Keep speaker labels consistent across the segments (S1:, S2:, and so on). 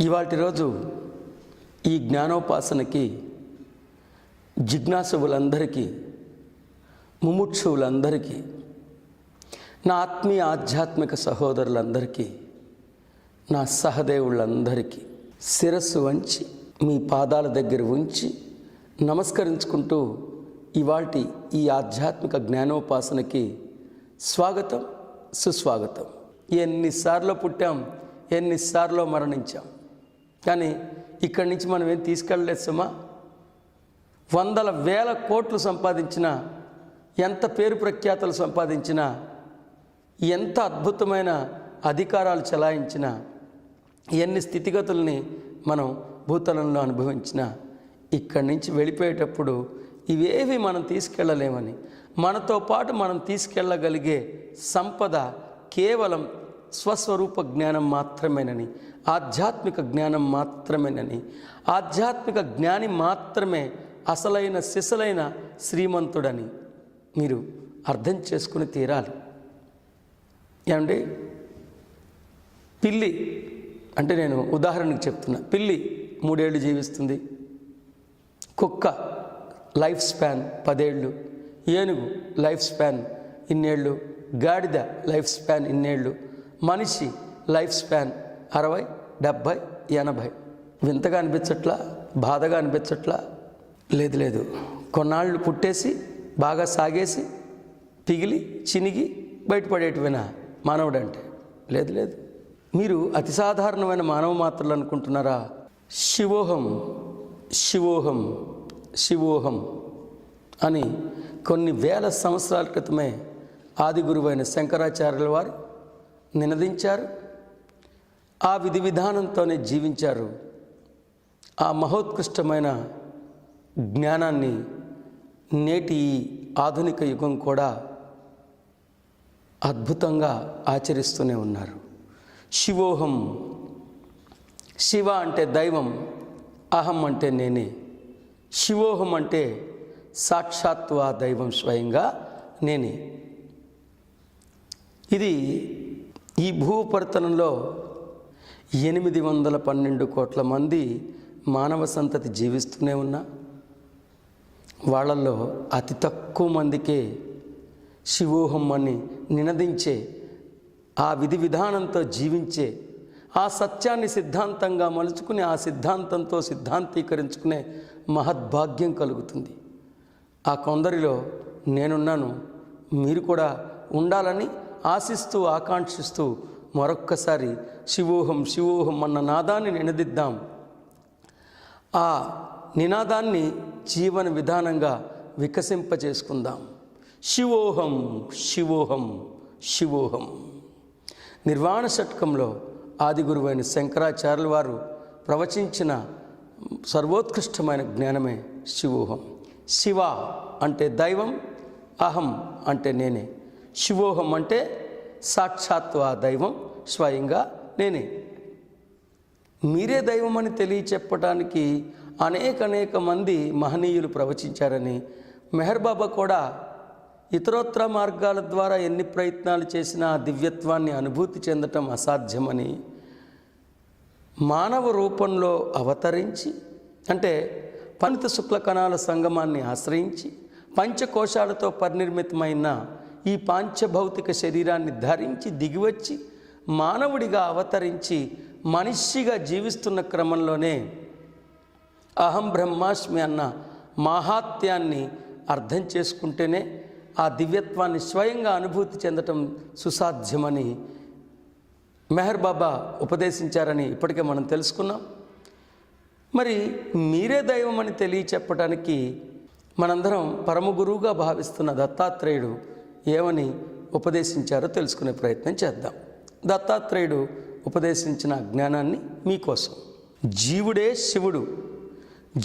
S1: ఇవాల్టి రోజు ఈ జ్ఞానోపాసనకి జిజ్ఞాసువులందరికీ, ముముక్షువులందరికీ, నా ఆత్మీయ ఆధ్యాత్మిక సహోదరులందరికీ, నా సహదేవులందరికీ శిరస్సు వంచి మీ పాదాల దగ్గర ఉంచి నమస్కరించుకుంటూ ఇవాల్టి ఈ ఆధ్యాత్మిక జ్ఞానోపాసనకి స్వాగతం, సుస్వాగతం. ఎన్నిసార్లు పుట్టాం, ఎన్నిసార్లు మరణించాం, కానీ ఇక్కడి నుంచి మనం ఏం తీసుకెళ్ళలేదు సుమా. వందల వేల కోట్లు సంపాదించినా, ఎంత పేరు ప్రఖ్యాతలు సంపాదించినా, ఎంత అద్భుతమైన అధికారాలు చెలాయించినా, ఎన్ని స్థితిగతుల్ని మనం భూతలంలో అనుభవించినా, ఇక్కడి నుంచి వెళ్ళిపోయేటప్పుడు ఇవేవి మనం తీసుకెళ్ళలేమని, మనతో పాటు మనం తీసుకెళ్ళగలిగే సంపద కేవలం స్వస్వరూప జ్ఞానం మాత్రమేనని, ఆధ్యాత్మిక జ్ఞానం మాత్రమేనని, ఆధ్యాత్మిక జ్ఞాని మాత్రమే అసలైన సిసలైన శ్రీమంతుడని మీరు అర్థం చేసుకుని తీరాలి. ఏమండి, పిల్లి అంటే నేను ఉదాహరణకు చెప్తున్నా. పిల్లి 3 ఏళ్ళు జీవిస్తుంది, కుక్క లైఫ్ స్పాన్ 10 ఏళ్ళు, ఏనుగు లైఫ్ స్పాన్ ఇన్నేళ్ళు, గాడిద లైఫ్ స్పాన్ ఇన్నేళ్ళు, మనిషి లైఫ్ స్పాన్ 60, 70, 80. వింతగా అనిపించట్లా? బాధగా అనిపించట్లా? లేదు. కొన్నాళ్ళు పుట్టేసి బాగా సాగేసి పిగిలి చినిగి బయటపడేటివేనా మానవుడు అంటే? లేదు. మీరు అతి సాధారణమైన మానవ మాత్రలు అనుకుంటున్నారా? శివోహం శివోహం శివోహం అని కొన్ని వేల సంవత్సరాల క్రితమే ఆది గురువైన శంకరాచార్యుల వారు నినదించారు. ఆ విధి విధానంతోనే జీవించారు. ఆ మహోత్కృష్టమైన జ్ఞానాన్ని నేటి ఆధునిక యుగం కూడా అద్భుతంగా ఆచరిస్తూనే ఉన్నారు. శివోహం, శివ అంటే దైవం, అహం అంటే నేనే. శివోహం అంటే సాక్షాత్తు ఆ దైవం స్వయంగా నేనే. ఇది ఈ భూపరితలంలో 812 కోట్ల మంది మానవ సంతతి జీవిస్తూనే ఉన్నా, వాళ్ళల్లో అతి తక్కువ మందికే శివోహం అని నినదించే, ఆ విధి విధానంతో జీవించే, ఆ సత్యాన్ని సిద్ధాంతంగా మలుచుకుని ఆ సిద్ధాంతంతో సిద్ధాంతీకరించుకునే మహద్భాగ్యం కలుగుతుంది. ఆ కొందరిలో నేనున్నాను. మీరు కూడా ఉండాలని ఆశిస్తూ ఆకాంక్షిస్తూ మరొక్కసారి శివోహం శివోహం అన్న నాదాన్ని నినదిద్దాం. ఆ నినాదాన్ని జీవన విధానంగా వికసింపచేసుకుందాం. శివోహం శివోహం శివోహం. నిర్వాణ షట్కంలో ఆది గురువైన శంకరాచార్యుల వారు ప్రవచించిన సర్వోత్కృష్టమైన జ్ఞానమే శివోహం. శివ అంటే దైవం, అహం అంటే నేనే. శివోహం అంటే సాక్షాత్తు ఆ దైవం స్వయంగా నేనే. మీరే దైవం అని తెలియచెప్పడానికి అనేక మంది మహనీయులు ప్రవచించారని, మెహర్ బాబా కూడా ఇతరోత్తర మార్గాల ద్వారా ఎన్ని ప్రయత్నాలు చేసినా ఆ దివ్యత్వాన్ని అనుభూతి చెందటం అసాధ్యమని, మానవ రూపంలో అవతరించి, అంటే పండిత శుక్ల కణాల సంగమాన్ని ఆశ్రయించి పంచకోశాలతో పరినిర్మితమైన ఈ పాంచభౌతిక శరీరాన్ని ధరించి దిగివచ్చి మానవుడిగా అవతరించి మనిషిగా జీవిస్తున్న క్రమంలోనే అహం బ్రహ్మాస్మి అన్న మాహాత్యాన్ని అర్థం చేసుకుంటేనే ఆ దివ్యత్వాన్ని స్వయంగా అనుభూతి చెందటం సుసాధ్యమని మెహర్ బాబా ఉపదేశించారని ఇప్పటికే మనం తెలుసుకున్నాం. మరి మీరే దైవం అని తెలియచెప్పడానికి మనందరం పరమ గురువుగా భావిస్తున్న దత్తాత్రేయుడు ఏమని ఉపదేశించారో తెలుసుకునే ప్రయత్నం చేద్దాం. దత్తాత్రేయుడు ఉపదేశించిన జ్ఞానాన్ని మీకోసం. జీవుడే శివుడు,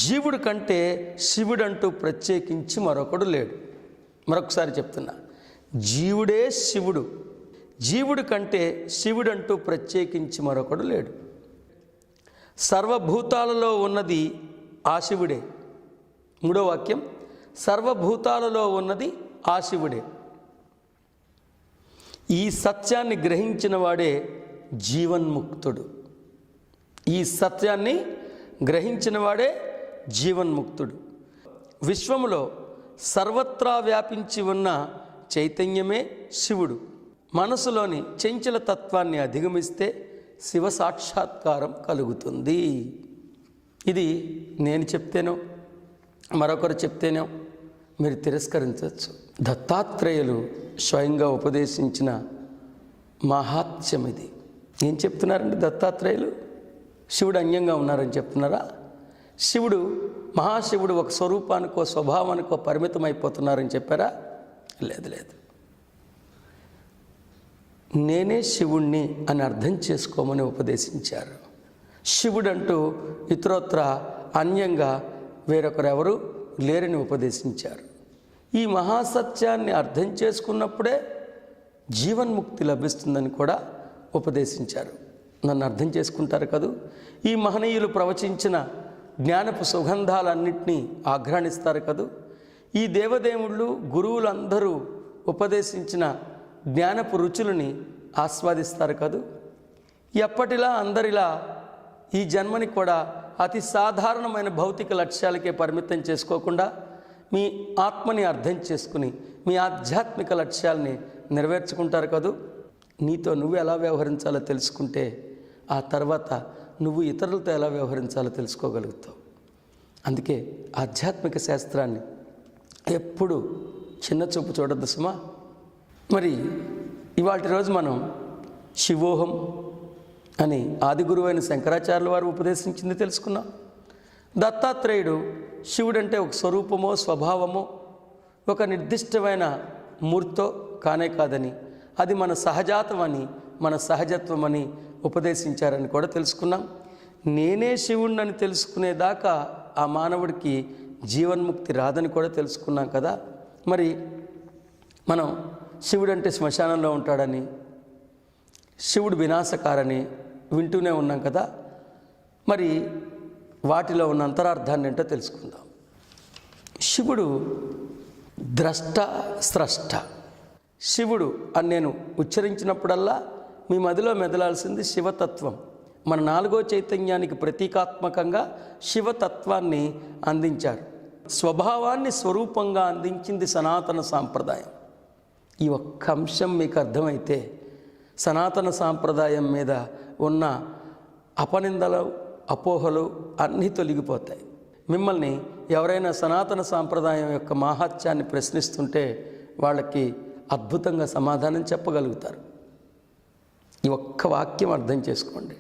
S1: జీవుడు కంటే శివుడంటూ ప్రత్యేకించి మరొకడు లేడు. మరొకసారి చెప్తున్నా, జీవుడే శివుడు, జీవుడి కంటే శివుడంటూ ప్రత్యేకించి మరొకడు లేడు. సర్వభూతాలలో ఉన్నది ఆ శివుడే. 3వ వాక్యం, సర్వభూతాలలో ఉన్నది ఆ శివుడే. ఈ సత్యాన్ని గ్రహించిన వాడే జీవన్ముక్తుడు. ఈ సత్యాన్ని గ్రహించిన వాడే జీవన్ముక్తుడు. విశ్వములో సర్వత్రా వ్యాపించి ఉన్న చైతన్యమే శివుడు. మనసులోని చంచల తత్వాన్ని అధిగమిస్తే శివ సాక్షాత్కారం కలుగుతుంది. ఇది నేను చెప్తేనో మరొకరు చెప్తేనో మీరు తిరస్కరించవచ్చు. దత్తాత్రేయులు స్వయంగా ఉపదేశించిన మహాత్మ్యం ఇది. ఏం చెప్తున్నారండి దత్తాత్రేయులు? శివుడు అన్యంగా ఉన్నారని చెప్తున్నారా? శివుడు మహాశివుడు ఒక స్వరూపానికో స్వభావానికో పరిమితం అయిపోతున్నారని చెప్పారా? లేదు లేదు. నేనే శివుణ్ణి అని అర్థం చేసుకోమని ఉపదేశించారు. శివుడంటూ ఇతరత్ర అన్యంగా వేరొకరెవరు లేరని ఉపదేశించారు. ఈ మహాసత్యాన్ని అర్థం చేసుకున్నప్పుడే జీవన్ముక్తి లభిస్తుందని కూడా ఉపదేశించారు. నన్ను అర్థం చేసుకుంటారు కదూ. ఈ మహనీయులు ప్రవచించిన జ్ఞానపు సుగంధాలన్నింటినీ ఆఘ్రాణిస్తారు కదూ. ఈ దేవదేవుళ్ళు గురువులందరూ ఉపదేశించిన జ్ఞానపు రుచులని ఆస్వాదిస్తారు కదూ. ఎప్పటిలా అందరిలా ఈ జన్మని కూడా అతి సాధారణమైన భౌతిక లక్ష్యాలకే పరిమితం చేసుకోకుండా మీ ఆత్మని అర్థం చేసుకుని మీ ఆధ్యాత్మిక లక్ష్యాల్ని నెరవేర్చుకుంటారు కదూ. నీతో నువ్వు ఎలా వ్యవహరించాలో తెలుసుకుంటే ఆ తర్వాత నువ్వు ఇతరులతో ఎలా వ్యవహరించాలో తెలుసుకోగలుగుతావు. అందుకే ఆధ్యాత్మిక శాస్త్రాన్ని ఎప్పుడు చిన్న చూపు చూడద్దు సుమా. మరి ఇవాళ రోజు మనం శివోహం అని ఆది గురువైన శంకరాచార్యుల వారు ఉపదేశించింది తెలుసుకున్నాం. దత్తాత్రేయుడు శివుడంటే ఒక స్వరూపమో స్వభావమో ఒక నిర్దిష్టమైన మూర్తో కానే కాదని, అది మన సహజాతమని మన సహజత్వమని ఉపదేశించారని కూడా తెలుసుకున్నాం. నేనే శివుణ్ణని తెలుసుకునేదాకా ఆ మానవుడికి జీవన్ముక్తి రాదని కూడా తెలుసుకున్నాం కదా. మరి మనం శివుడంటే శ్మశానంలో ఉంటాడని, శివుడు వినాశకారని వింటూనే ఉన్నాం కదా. మరి వాటిలో ఉన్న అంతరార్థాన్ని ఏంటో తెలుసుకుందాం. శివుడు ద్రష్ట స్రష్ట. శివుడు అని నేను ఉచ్చరించినప్పుడల్లా మీ మదిలో మెదలాల్సింది శివతత్వం. మన 4వ చైతన్యానికి ప్రతీకాత్మకంగా శివతత్వాన్ని అందించారు. స్వభావాన్ని స్వరూపంగా అందించింది సనాతన సాంప్రదాయం. ఈ ఒక్క అంశం మీకు అర్థమైతే సనాతన సాంప్రదాయం మీద ఉన్న అపనిందలు అపోహలు అన్నీ తొలగిపోతాయి. మిమ్మల్ని ఎవరైనా సనాతన సాంప్రదాయం యొక్క మాహాత్యాన్ని ప్రశ్నిస్తుంటే వాళ్ళకి అద్భుతంగా సమాధానం చెప్పగలుగుతారు. ఈ ఒక్క వాక్యం అర్థం చేసుకోండి.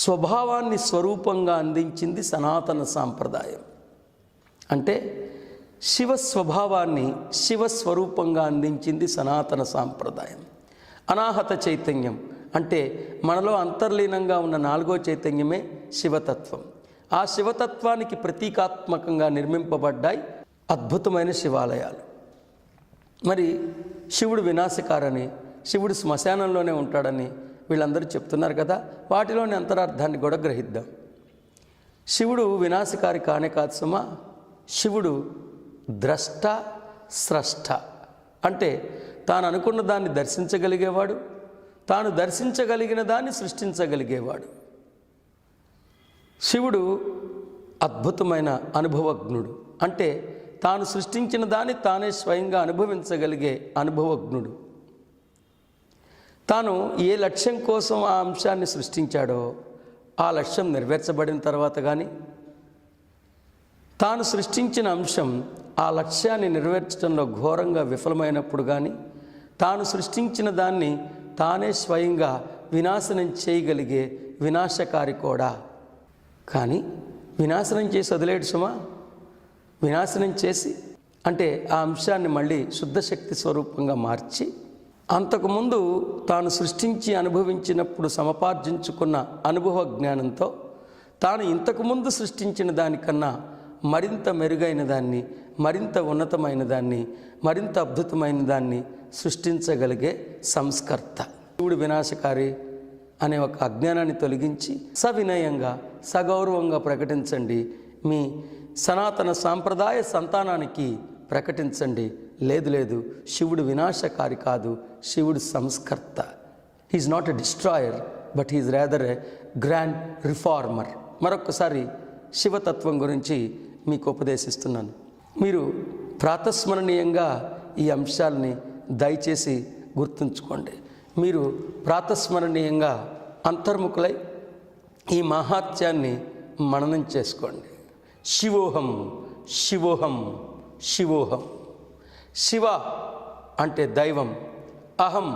S1: స్వభావాన్ని స్వరూపంగా అందించింది సనాతన సాంప్రదాయం. అంటే శివ స్వభావాన్ని శివస్వరూపంగా అందించింది సనాతన సాంప్రదాయం. అనాహత చైతన్యం అంటే మనలో అంతర్లీనంగా ఉన్న 4వ చైతన్యమే శివతత్వం. ఆ శివతత్వానికి ప్రతీకాత్మకంగా నిర్మింపబడ్డాయి అద్భుతమైన శివాలయాలు. మరి శివుడు వినాశకారని, శివుడు శ్మశానంలోనే ఉంటాడని వీళ్ళందరూ చెప్తున్నారు కదా. వాటిలోని అంతరార్థాన్ని కూడా గ్రహిద్దాం. శివుడు వినాశకారి కానే కాదు సుమా. శివుడు ద్రష్ట స్రష్ట. అంటే తాను అనుకున్న దాన్ని దర్శించగలిగేవాడు, తాను దర్శించగలిగిన దాన్ని సృష్టించగలిగేవాడు. శివుడు అద్భుతమైన అనుభవజ్ఞుడు. అంటే తాను సృష్టించిన దాన్ని తానే స్వయంగా అనుభవించగలిగే అనుభవజ్ఞుడు. తాను ఏ లక్ష్యం కోసం ఆ అంశాన్ని సృష్టించాడో ఆ లక్ష్యం నెరవేర్చబడిన తర్వాత కానీ, తాను సృష్టించిన అంశం ఆ లక్ష్యాన్ని నెరవేర్చడంలో ఘోరంగా విఫలమైనప్పుడు కానీ, తాను సృష్టించిన దాన్ని తానే స్వయంగా వినాశనం చేయగలిగే వినాశకారి కూడా. కానీ వినాశనం చేసి వదిలేడు సుమా. వినాశనం చేసి అంటే ఆ అంశాన్ని మళ్ళీ శుద్ధశక్తి స్వరూపంగా మార్చి, అంతకుముందు తాను సృష్టించి అనుభవించినప్పుడు సమపార్జించుకున్న అనుభవ జ్ఞానంతో తాను ఇంతకుముందు సృష్టించిన దానికన్నా మరింత మెరుగైన దాన్ని, మరింత ఉన్నతమైన దాన్ని, మరింత అద్భుతమైన దాన్ని సృష్టించగలిగే సంస్కర్త. శివుడు వినాశకారి అనే ఒక అజ్ఞానాన్ని తొలగించి సవినయంగా సగౌరవంగా ప్రకటించండి. మీ సనాతన సాంప్రదాయ సంతానానికి ప్రకటించండి. లేదు లేదు, శివుడు వినాశకారి కాదు, శివుడు సంస్కర్త. He is not a destroyer, but he's rather a grand reformer. మరొకసారి శివతత్వం గురించి మీకు ఉపదేశిస్తున్నాను. మీరు ప్రాతస్మరణీయంగా ఈ అంశాలని దయచేసి గుర్తుంచుకోండి. మీరు ప్రాతస్మరణీయంగా అంతర్ముఖులై ఈ మహాత్యాన్ని మననం చేసుకోండి. శివోహం శివోహం శివోహం. శివ అంటే దైవం, అహం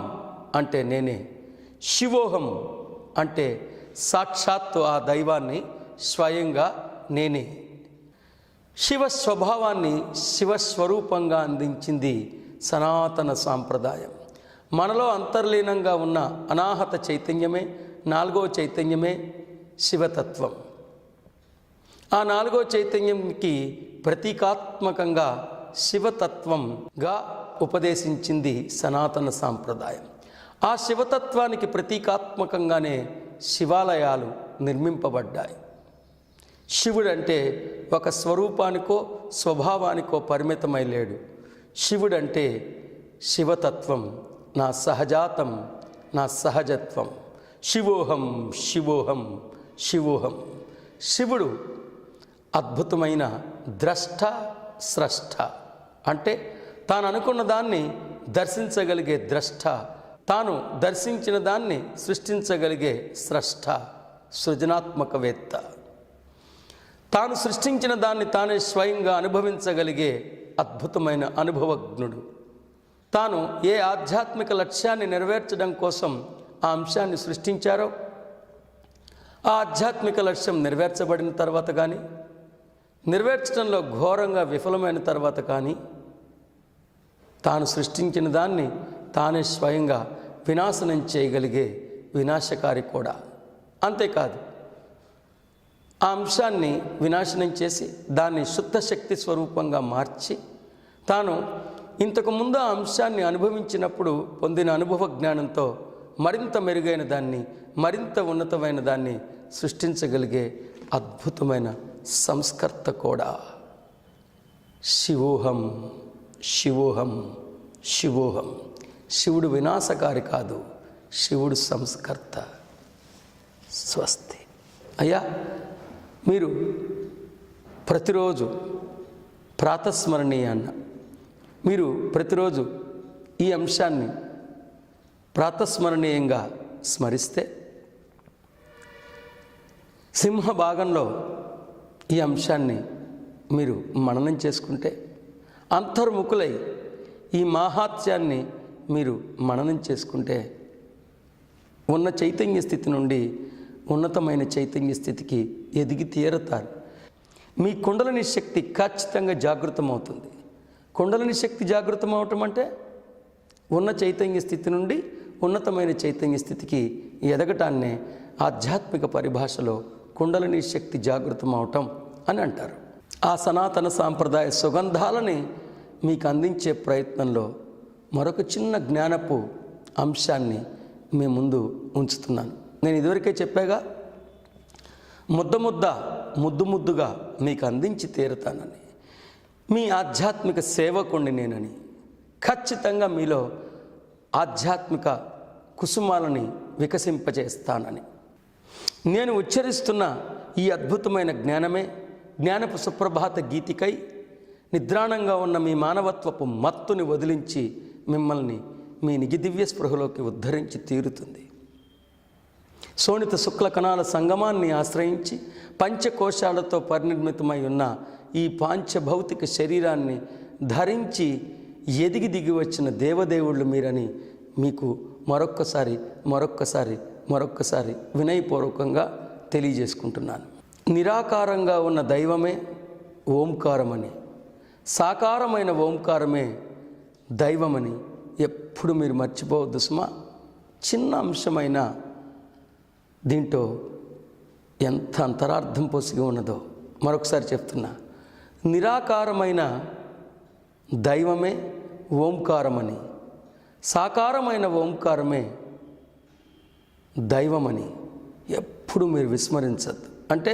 S1: అంటే నేనే, శివోహం అంటే సాక్షాత్తు ఆ దైవాన్ని స్వయంగా నేనే. శివ స్వభావాన్ని శివస్వరూపంగా అందించింది సనాతన సాంప్రదాయం. మనలో అంతర్లీనంగా ఉన్న అనాహత చైతన్యమే, 4వ చైతన్యమే శివతత్వం. ఆ 4వ చైతన్యంకి ప్రతీకాత్మకంగా శివతత్వంగా ఉపదేశించింది సనాతన సాంప్రదాయం. ఆ శివతత్వానికి ప్రతీకాత్మకంగానే శివాలయాలు నిర్మింపబడ్డాయి. శివుడంటే ఒక స్వరూపానికో స్వభావానికో పరిమితమై లేడు. శివుడంటే శివతత్వం, నా సహజాతం, నా సహజత్వం. శివోహం శివోహం శివోహం. శివుడు అద్భుతమైన ద్రష్ట స్రష్ట, అంటే తాను అనుకున్న దాన్ని దర్శించగలిగే ద్రష్ట, తాను దర్శించిన దాన్ని సృష్టించగలిగే స్రష్ట, సృజనాత్మకవేత్త. తాను సృష్టించిన దాన్ని తానే స్వయంగా అనుభవించగలిగే అద్భుతమైన అనుభవజ్ఞుడు. తాను ఏ ఆధ్యాత్మిక లక్ష్యాన్ని నెరవేర్చడం కోసం ఆ అంశాన్ని సృష్టించారో ఆ ఆధ్యాత్మిక లక్ష్యం నెరవేర్చబడిన తర్వాత కానీ, నెరవేర్చడంలో ఘోరంగా విఫలమైన తర్వాత కానీ, తాను సృష్టించిన దాన్ని తానే స్వయంగా వినాశనం చేయగలిగే వినాశకారి కూడా. అంతేకాదు, ఆ అంశాన్ని వినాశనం చేసి దాన్ని శుద్ధ శక్తి స్వరూపంగా మార్చి, తాను ఇంతకుముందు ఆ అంశాన్ని అనుభవించినప్పుడు పొందిన అనుభవ జ్ఞానంతో మరింత మెరుగైన దాన్ని, మరింత ఉన్నతమైన దాన్ని సృష్టించగలిగే అద్భుతమైన సంస్కర్త కూడా. శివోహం శివోహం శివోహం. శివుడు వినాశకారి కాదు, శివుడు సంస్కర్త. స్వస్తి. అయ్యా, మీరు ప్రతిరోజు ప్రాతస్మరణీయాన్న, మీరు ప్రతిరోజు ఈ అంశాన్ని ప్రాతస్మరణీయంగా స్మరిస్తే, సింహ భాగంలో ఈ అంశాన్ని మీరు మననం చేసుకుంటే, అంతర్ముఖులై ఈ మాహాత్యాన్ని మీరు మననం చేసుకుంటే, ఉన్న చైతన్య స్థితి నుండి ఉన్నతమైన చైతన్య స్థితికి ఎదిగి తీరతారు. మీ కుండలిని శక్తి ఖచ్చితంగా జాగృతమవుతుంది. కుండలిని శక్తి జాగృతమవటం అంటే ఉన్న చైతన్య స్థితి నుండి ఉన్నతమైన చైతన్య స్థితికి ఎదగటాన్నే ఆధ్యాత్మిక పరిభాషలో కుండలిని శక్తి జాగృతమవటం అని అంటారు. ఆ సనాతన సాంప్రదాయ సుగంధాలని మీకు అందించే ప్రయత్నంలో మరొక చిన్న జ్ఞానపు అంశాన్ని మీ ముందు ఉంచుతున్నాను. నేను ఇదివరకే చెప్పాగా, ముద్దు ముద్దుగా మీకు అందించి తీరుతానని, మీ ఆధ్యాత్మిక సేవకుణ్ణి నేనని, ఖచ్చితంగా మీలో ఆధ్యాత్మిక కుసుమాలని వికసింపజేస్తానని. నేను ఉచ్చరిస్తున్న ఈ అద్భుతమైన జ్ఞానమే జ్ఞానపు సుప్రభాత గీతికై నిద్రాణంగా ఉన్న మీ మానవత్వపు మత్తుని వదిలించి మిమ్మల్ని మీ నిజ దివ్య స్పృహలోకి ఉద్ధరించి తీరుతుంది. శోణిత శుక్ల కణాల సంగమాన్ని ఆశ్రయించి పంచకోశాలతో పరినిర్మితమై ఉన్న ఈ పాంచభౌతిక శరీరాన్ని ధరించి ఎదిగి దిగి వచ్చిన దేవదేవుళ్ళు మీరని మీకు మరొక్కసారి వినయపూర్వకంగా తెలియజేసుకుంటున్నాను. నిరాకారంగా ఉన్న దైవమే ఓంకారమని, సాకారమైన ఓంకారమే దైవమని ఎప్పుడు మీరు మర్చిపోవద్దు సుమా. చిన్న అంశమైన దీంట్లో ఎంత అంతరార్థం పొసిగి ఉన్నదో మరొకసారి చెప్తున్నా. నిరాకారమైన దైవమే ఓంకారమని, సాకారమైన ఓంకారమే దైవమని ఎప్పుడు మీరు విస్మరించద్దు. అంటే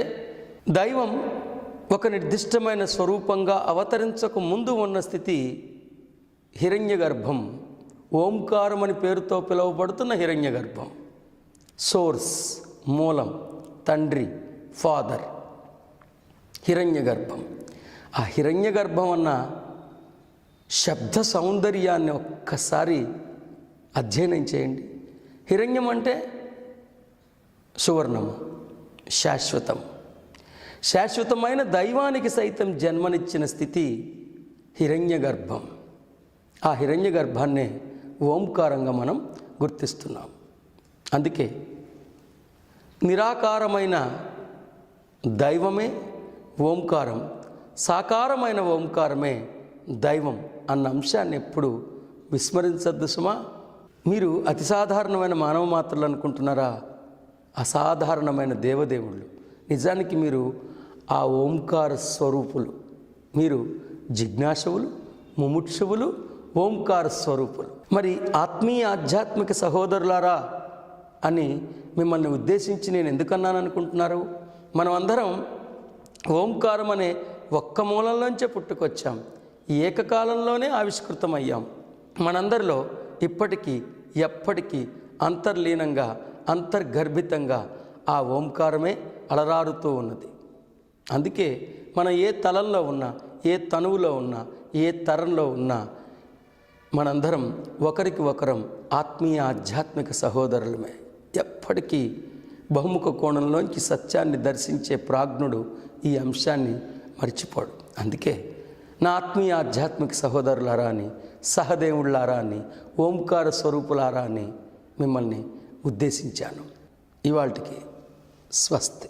S1: దైవం ఒక నిర్దిష్టమైన స్వరూపంగా అవతరించక ముందు ఉన్న స్థితి హిరణ్య గర్భం, ఓంకారం అని పేరుతో పిలువబడుతున్న హిరణ్య గర్భం. సోర్స్, మూలం, తండ్రి, ఫాదర్, హిరణ్యగర్భం. ఆ హిరణ్యగర్భం అన్న శబ్ద సౌందర్యాన్ని ఒక్కసారి అధ్యయనం చేయండి. హిరణ్యం అంటే సువర్ణము, శాశ్వతం. శాశ్వతమైన దైవానికి సైతం జన్మనిచ్చిన స్థితి హిరణ్యగర్భం. ఆ హిరణ్యగర్భాన్నే ఓంకారంగా మనం గుర్తిస్తున్నాం. అందుకే నిరాకారమైన దైవమే ఓంకారం, సాకారమైన ఓంకారమే దైవం అన్న అంశాన్ని ఎప్పుడు విస్మరించద్దు సుమా. మీరు అతి సాధారణమైన మానవ మాత్రలు అనుకుంటున్నారా? అసాధారణమైన దేవదేవుళ్ళు. నిజానికి మీరు ఆ ఓంకార స్వరూపులు. మీరు జిజ్ఞాసువులు, ముముక్షువులు, ఓంకార స్వరూపులు. మరి ఆత్మీయ ఆధ్యాత్మిక సహోదరులారా అని మిమ్మల్ని ఉద్దేశించి నేను ఎందుకన్నాను అనుకుంటున్నారు? మనం అందరం ఓంకారం అనే ఒక్క మూలంలోంచే పుట్టుకొచ్చాం, ఏకకాలంలోనే ఆవిష్కృతమయ్యాం. మనందరిలో ఇప్పటికీ ఎప్పటికీ అంతర్లీనంగా, అంతర్గర్భితంగా ఆ ఓంకారమే అలరారుతూ ఉన్నది. అందుకే మనం ఏ తలంలో ఉన్నా, ఏ తనువులో ఉన్నా, ఏ తరంలో ఉన్నా మనందరం ఒకరికి ఒకరం ఆత్మీయ ఆధ్యాత్మిక సహోదరులమే. ఎప్పటికీ బహుముఖ కోణంలోంచి సత్యాన్ని దర్శించే ప్రాజ్ఞుడు ఈ అంశాన్ని మర్చిపోడు. అందుకే నా ఆత్మీయ ఆధ్యాత్మిక సహోదరులారా అని, సహదేవుళ్ళారా అని, ఓంకార స్వరూపులారా అని మిమ్మల్ని ఉద్దేశించాను. ఇవాళకి స్వస్తి.